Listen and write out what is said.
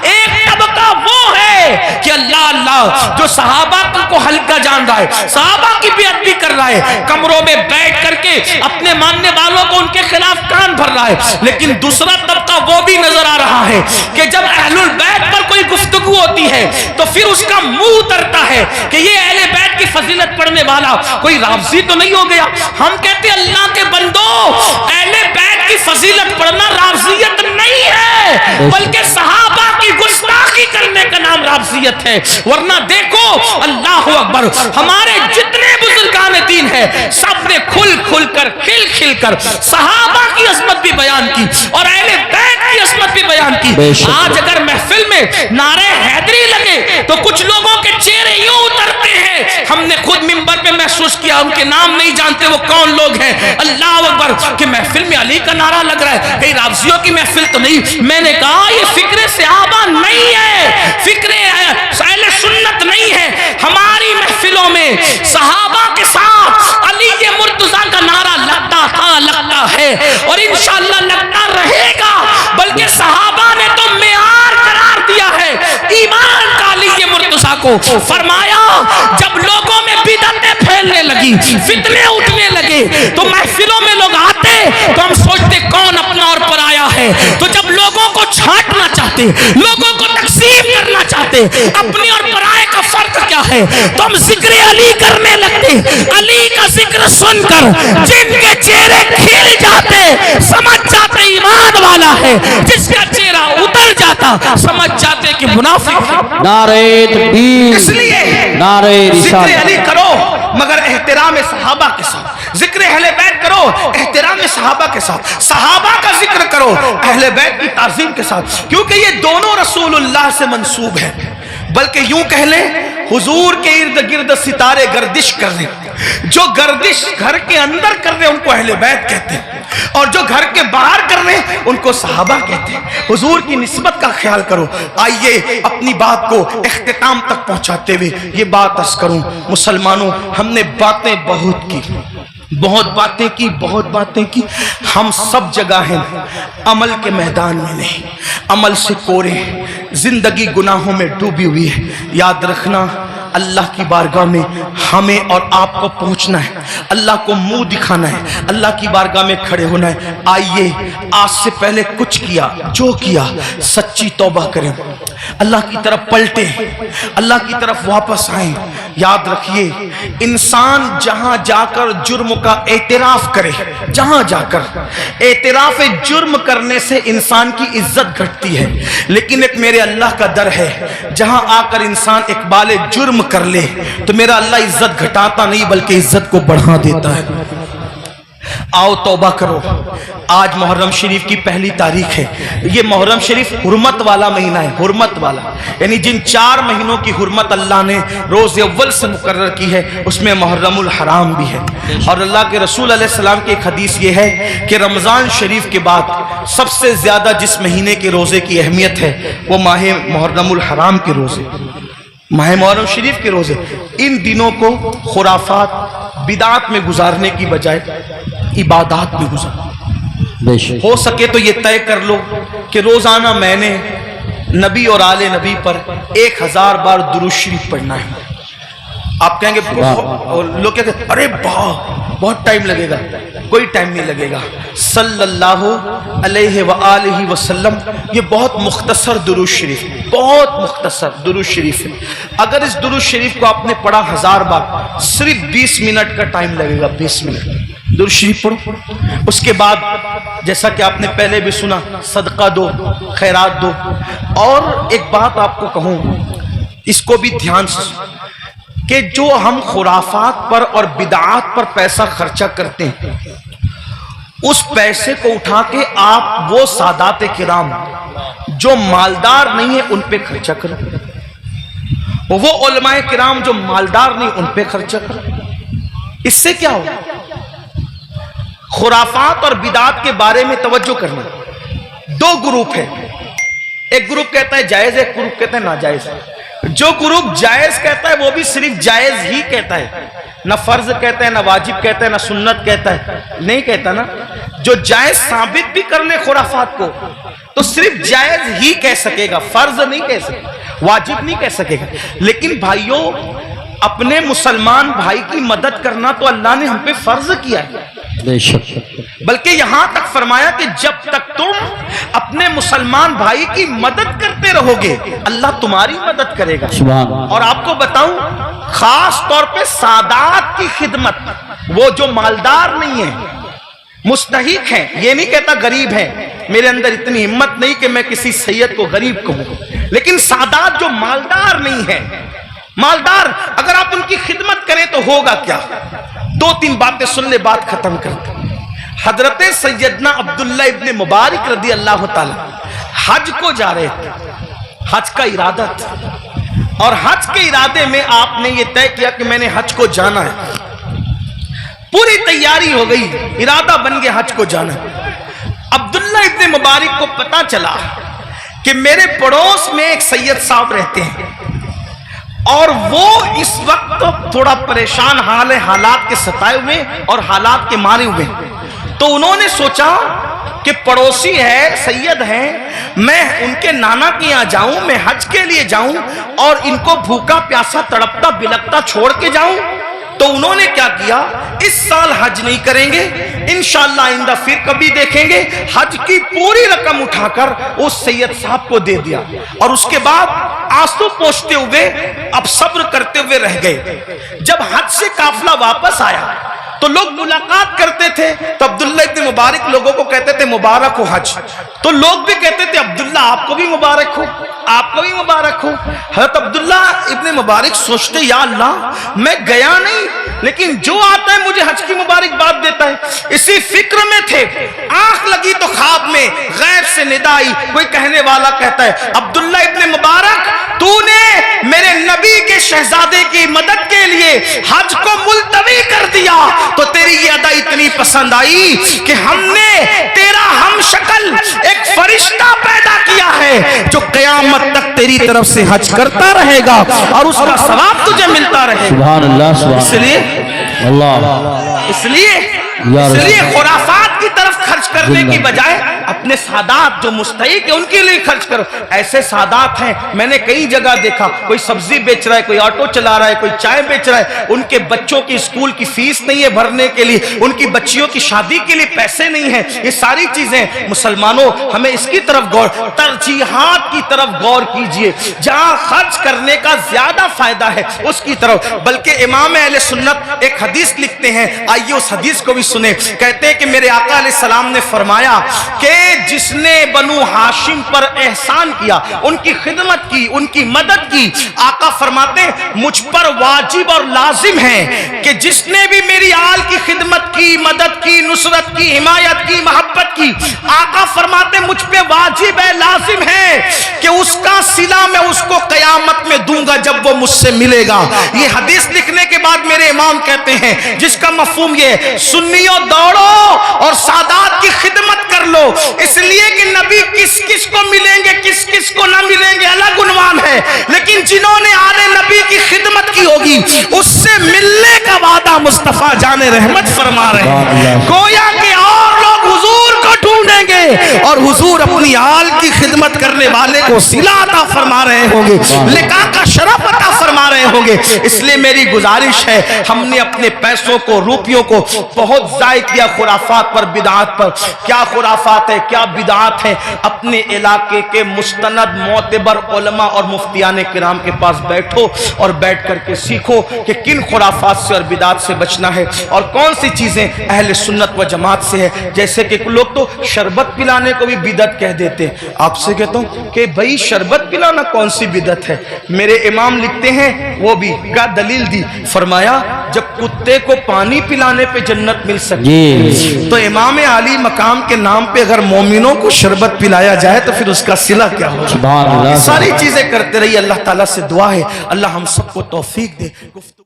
एक तबका वो है कि अल्लाह अल्लाह जो सहाबा को हल्का जान रहा है, सहाबा की बेअदबी कर रहा है, कमरों में बैठ करके अपने मानने वालों को उनके खिलाफ कान भर रहा है। लेकिन दूसरा तबका वो भी नजर आ रहा है कि जब अहलुल बैत पर कोई गुफ्तगू होती है तो फिर उसका मुंह उतरता है कि ये अहले बैत की फजीलत पढ़ने वाला कोई राफजी तो नहीं हो गया। हम कहते अल्लाह के बंदो, अहले बैत की फजीलत पढ़ना राफजियत नहीं है, बल्कि सहाबा की गुस्ताखी करने का नाम राफजियत है। वरना देखो, अल्लाह अकबर, हमारे जितने बुजुर्गान दीन है सब ने खुल खुल कर खिल खिल कर सहाबा की अजमत भी बयान की और अहले बैत की अजमत भी बयान की। आज अगर महफिल में नारे हैदरी लगे तो कुछ लोगों के चेहरे यूं उतरते हैं, हमने खुद मिंबर पे महसूस किया, उनके नाम नहीं जानते वो कौन लोग हैं। अल्लाह अकबर कि महफिल में अली का नारा लग रहा है, कहीं राफजियों की महफिल तो नहीं। मैंने कहा ये फिक्रे सहाबा नहीं है, फिक्रे अहले सुन्नत नहीं है। हमारी महफिलों में सहाबा के साथ अली ये मुर्तजा का नारा लगता था, लगता है और इंशाअल्लाह लगता रहेगा। बल्कि सहाबा ने तो मेयार करार दिया है ईमान का अली ये मुर्तजा को। फरमाया जब लोगों में बिदअतें फैलने लगी, फितने उठने लगे, तो महफिलों में लोग आते तो हम सोचते कौन अपना और पराया है। तो जब लोगों को छांटना चाहते, लोगों को तकसीम करना चाहते, अपने और पराये का फर्क क्या है, तो हम जिक्र अली करने लगते। अली का जिक्र सुनकर जिनके चेहरे खिल जाते, समझ जाते ईमान वाला है, जिसका चेहरा उतर जाता समझ जाते कि मुनाफिक है। नारे तकबीर, इसलिए नारे जिक्र अली करो मगर एहतराम सहाबा के साथ, जिक्र अहले बैत करो एहतराम सहाबा के साथ, सहाबा का जिक्र करो अहले बैत की ताज़ीम के साथ, क्योंकि ये दोनों रसूलुल्लाह से मंसूब है। बल्कि यूं कह ले हुजूर के इर्द गिर्द सितारे गर्दिश कर रहे, जो गर्दिश घर के अंदर कर रहे उनको अहले बैत कहते हैं और जो घर के बाहर कर रहे उनको सहाबा कहते हैं। हुजूर की निस्बत का ख्याल करो। आइए अपनी बात को इख्तिताम तक पहुंचाते हुए ये बात अर्ज करूं, मुसलमानों हमने बातें बहुत की, बहुत बातें की, बहुत बातें की। हम सब जगह हैं, अमल के मैदान में नहीं, अमल से कोरे, जिंदगी गुनाहों में डूबी हुई है। याद रखना अल्लाह की बारगाह में हमें और आपको पहुंचना है, अल्लाह को मुंह दिखाना है, अल्लाह की बारगाह में खड़े होना है। आइए आज से पहले कुछ किया, जो किया सच्ची तौबा करें, अल्लाह की तरफ पलटे, अल्लाह की तरफ वापस आए। याद रखिए इंसान जहां जाकर जुर्म का एतराफ करे, जहां जाकर एतराफ जुर्म करने से इंसान की इज्जत घटती है, लेकिन एक मेरे अल्लाह का दर है जहां आकर इंसान इकबाल जुर्म कर ले तो मेरा अल्लाह इज्जत घटाता नहीं बल्कि इज्जत को बढ़ा देता है। आओ तौबा करो। आज मुहर्रम शरीफ की पहली तारीख है। ये मुहर्रम शरीफ हुर्मत वाला महीना है, हुर्मत वाला, यानी जिन 4 महीनों की हुर्मत अल्लाह ने रोज अव्वल से मुकर्रर की है उसमें मुहर्रमुल हराम भी है। और अल्लाह के रसूल अलैहि सलाम की एक हदीस ये है कि रमजान शरीफ के बाद सबसे ज्यादा जिस महीने के रोजे की अहमियत है वो माह मुहर्रमुल हराम के रोजे, माह मुहर्रम शरीफ के रोजे। इन दिनों को खुराफात बिदात में गुजारने की बजाय इबादात में गुजारो। हो सके तो ये तय कर लो कि रोजाना मैंने नबी और आले नबी पर 1000 बार दुरूद शरीफ पढ़ना है। आप कहेंगे लोग कहते अरे बहुत टाइम लगेगा, कोई टाइम नहीं लगेगा। सल्लल्लाहु अलैहि व आलिहि वसल्लम, ये बहुत मुख्तसर दुरूद शरीफ, बहुत मुख्तसर दुरूद शरीफ है। अगर इस दुरूद शरीफ को आपने पढ़ा 1000 बार, सिर्फ 20 मिनट का टाइम लगेगा, 20 मिनट दुरूद शरीफ पढ़ो। उसके बाद जैसा कि आपने पहले भी सुना, सदका दो, खैरात दो। और एक बात आपको कहूं, इसको भी ध्यान से, कि जो हम खुराफात पर और बिदात पर पैसा खर्चा करते हैं, उस पैसे को उठा के आप वो सादात किराम जो मालदार नहीं है उन पे खर्चा करो, वो उलमाए किराम जो मालदार नहीं उन पे खर्चा करो। इससे क्या होगा? खुराफात और बिदात के बारे में तवज्जो करना। 2 ग्रुप है, एक ग्रुप कहता है जायज, एक ग्रुप कहता है नाजायज। जो ग्रुप जायज कहता है वो भी सिर्फ जायज ही कहता है, ना फर्ज कहता है, ना वाजिब कहता है, ना सुन्नत कहता है, नहीं कहता ना, जो जायज साबित भी कर ले खुराफात को तो सिर्फ जायज ही कह सकेगा, फर्ज नहीं कह सकेगा, वाजिब नहीं कह सकेगा। लेकिन भाइयों, अपने मुसलमान भाई की मदद करना तो अल्लाह ने हम पे फर्ज किया है। बल्कि यहां तक फरमाया कि जब तक तुम अपने मुसलमान भाई की मदद करते रहोगे अल्लाह तुम्हारी मदद करेगा। और आपको बताऊं, खास तौर पे सादात की खिदमत, वो जो मालदार नहीं है, मुस्तहिक हैं, ये नहीं कहता गरीब है, मेरे अंदर इतनी हिम्मत नहीं कि मैं किसी सैयद को गरीब कहूं, लेकिन सादात जो मालदार नहीं है, मालदार अगर आप उनकी खिदमत करें तो होगा क्या। दो तीन बातें सुन ले, बात खत्म करते। हजरत सैयदना अब्दुल्ला इब्ने मुबारक रदी अल्लाह ताला हज को जा रहे थे, हज का इरादा था, और हज के इरादे में आपने ये तय किया कि मैंने हज को जाना है, पूरी तैयारी हो गई, इरादा बन गया हज को जाना। अब्दुल्ला इब्ने मुबारक को पता चला कि मेरे पड़ोस में एक सैयद साहब रहते हैं और वो इस वक्त थोड़ा परेशान हाल है, हालात के सताए हुए और हालात के मारे हुए। तो उन्होंने सोचा कि पड़ोसी है, सैयद है, मैं उनके नाना के यहाँ जाऊं, मैं हज के लिए जाऊं और इनको भूखा प्यासा तड़पता बिलकता छोड़ के जाऊं। तो उन्होंने क्या किया, इस साल हज नहीं करेंगे, इंशाअल्लाह आइंदा फिर कभी देखेंगे, हज की पूरी रकम उठाकर उस सैयद साहब को दे दिया। और उसके बाद आंसू पोंछते हुए, अब सब्र करते हुए रह गए। जब हज से काफिला वापस आया तो लोग मुलाकात करते थे, तो अब्दुल्ला इब्ने मुबारक लोगों को कहते थे मुबारक हो हज, तो लोग भी कहते थे अब्दुल्ला आपको भी मुबारक हो, आपको भी मुबारक हो। हज़रत अब्दुल्ला इब्ने मुबारक सोचते, या अल्लाह मैं गया नहीं, लेकिन जो आता है मुझे हज की मुबारकबाद देता है। इसी फिक्र में थे, आंख लगी तो ख्वाब में गैब से निदा आई, कोई कहने वाला कहता है अब्दुल्ला इब्ने मुबारक तूने मेरे नबी के शहजादे की मदद के लिए हज को मुलतवी कर दिया, तो तेरी ये अदा इतनी पसंद आई कि हमने तेरा हम शक्ल एक फरिश्ता पैदा किया है जो क़यामत तक तेरी तरफ से हज करता रहेगा और उसका सवाब तुझे मिलता रहेगा। सुभान अल्लाह। इसलिए खुराफात की तरफ खर्च करने की बजाय अपने सादात जो मुस्तहिक है उनके लिए खर्च करो। ऐसे सादात हैं, मैंने कई जगह देखा, कोई सब्जी बेच रहा है, कोई ऑटो चला रहा है, कोई चाय बेच रहा है, उनके बच्चों की स्कूल की फीस नहीं है भरने के लिए, उनकी बच्चियों की शादी के लिए पैसे नहीं है। ये सारी चीजें मुसलमानों, हमें इसकी तरफ गौर, तरजीहात की तरफ गौर कीजिए, जहां खर्च करने का ज्यादा फायदा है उसकी तरफ। बल्कि इमाम अहले सुन्नत एक हदीस लिखते हैं, आइए उस हदीस को भी सुने। कहते हैं कि मेरे आका अलैहिस्सलाम ने फरमाया कि जिसने बनु हाशिम पर एहसान किया, उनकी खिदमत की, उनकी मदद की, आका फरमाते मुझ पर वाजिब और लाजिम है कि जिसने भी मेरी आल की खिदमत की, मदद की, नुसरत की, हिमायत की, मोहब्बत की, आका फरमाते मुझ पे वाजिब है, लाजिम है कि उसका सिला मैं उसको कयामत में दूंगा जब वो मुझसे मिलेगा। ये हदीस लिखने के बाद मेरे इमाम कहते हैं जिसका मफहूम ये, सुन्नियों दौड़ो और सादात की खिदमत कर लो, इसलिए कि नबी किस किस को मिलेंगे, किस किस को ना मिलेंगे अलग उन्वान है, लेकिन जिन्होंने आले नबी की खिदमत की होगी उससे मिलने का वादा मुस्तफा जाने रहमत फरमा रहे हैं। गोया के और लोग हुजूर को ढूंढेंगे और हुजूर अपनी आल की खिदमत करने वाले को सिला अता फरमा रहे होंगे, लिका का शरफ अता फरमा रहे होंगे। इसलिए मेरी गुजारिश है, हमने अपने पैसों को, रुपयों को बहुत जाय किया खुराफात पर, बिदात पर। क्या खुराफात है, क्या बिदात है, अपने इलाके के मुस्तनद मोतबर उलमा और मुफ्तियाने किराम के पास बैठो और बैठ करके सीखो कि किन खुराफात से और बिदात से बचना है और कौन सी चीजें अहले सुन्नत व जमात से है। जैसे कि लोग तो शरबत पिलाने को भी बिदत कह देते हैं। आपसे कहता हूं कि भाई शरबत पिलाना कौन सी बिदत है। मेरे इमाम लिखते हैं, वो भी क्या दलील दी, फरमाया जब कुत्ते को पानी पिलाने पे जन्नत मिल सकती तो इमाम आली मकाम के नाम पे अगर मोमिनों को शरबत पिलाया जाए तो फिर उसका सिला क्या होगा। सारी चीजें करते रहिए। अल्लाह ताला से दुआ है अल्लाह हम सबको तौफीक दे।